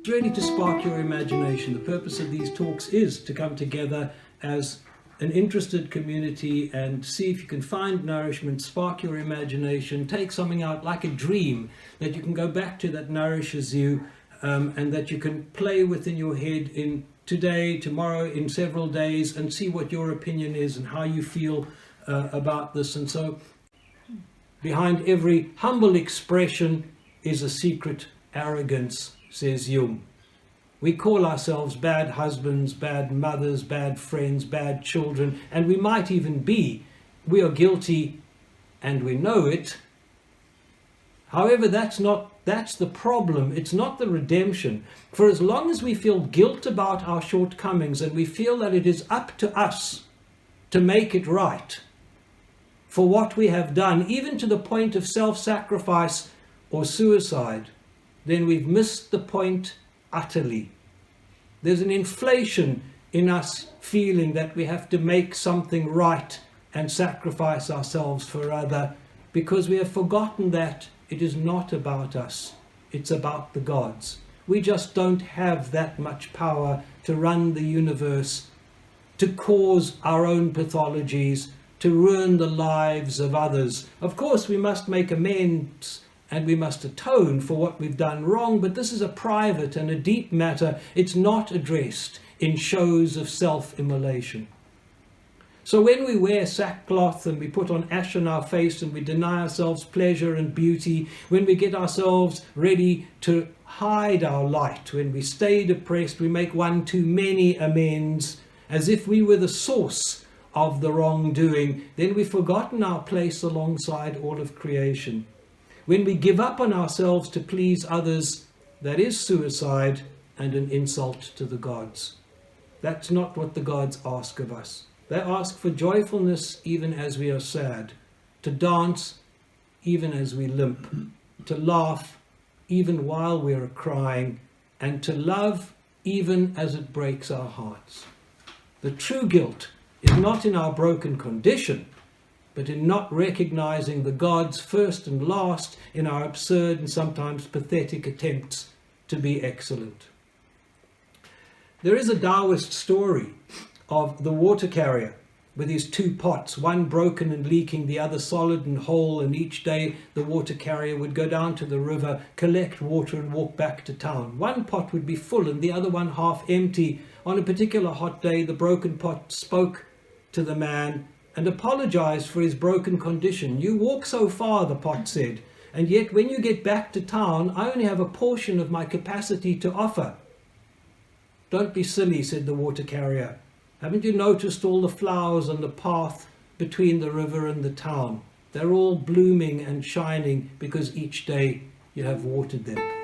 It's really to spark your imagination. The purpose of these talks is to come together as an interested community and see if you can find nourishment, spark your imagination, take something out like a dream that you can go back to that nourishes you, and that you can play within your head in today, tomorrow, in several days, and see what your opinion is and how you feel about this. And so behind every humble expression is a secret arrogance, says Jung. We call ourselves bad husbands, bad mothers, bad friends, bad children, and we might even be. We are guilty and we know it. However, that's the problem. It's not the redemption. For as long as we feel guilt about our shortcomings and we feel that it is up to us to make it right for what we have done, even to the point of self-sacrifice or suicide, then we've missed the point utterly. There's an inflation in us feeling that we have to make something right and sacrifice ourselves for other, because we have forgotten that it is not about us, it's about the gods. We just don't have that much power to run the universe, to cause our own pathologies, to ruin the lives of others. Of course, we must make amends and we must atone for what we've done wrong, but this is a private and a deep matter. It's not addressed in shows of self-immolation. So when we wear sackcloth and we put on ash on our face and we deny ourselves pleasure and beauty, when we get ourselves ready to hide our light, when we stay depressed, we make one too many amends, as if we were the source of the wrongdoing, then we've forgotten our place alongside all of creation. When we give up on ourselves to please others, that is suicide and an insult to the gods. That's not what the gods ask of us. They ask for joyfulness even as we are sad, to dance even as we limp, to laugh even while we are crying, and to love even as it breaks our hearts. The true guilt is not in our broken condition, but in not recognizing the gods first and last in our absurd and sometimes pathetic attempts to be excellent. There is a Taoist story of the water carrier with his two pots, one broken and leaking, the other solid and whole, and each day the water carrier would go down to the river, collect water and walk back to town. One pot would be full and the other one half empty. On a particular hot day, the broken pot spoke to the man and apologized for his broken condition. "You walk so far," the pot said, "and yet when you get back to town, I only have a portion of my capacity to offer." "Don't be silly," said the water carrier. "Haven't you noticed all the flowers on the path between the river and the town? They're all blooming and shining because each day you have watered them."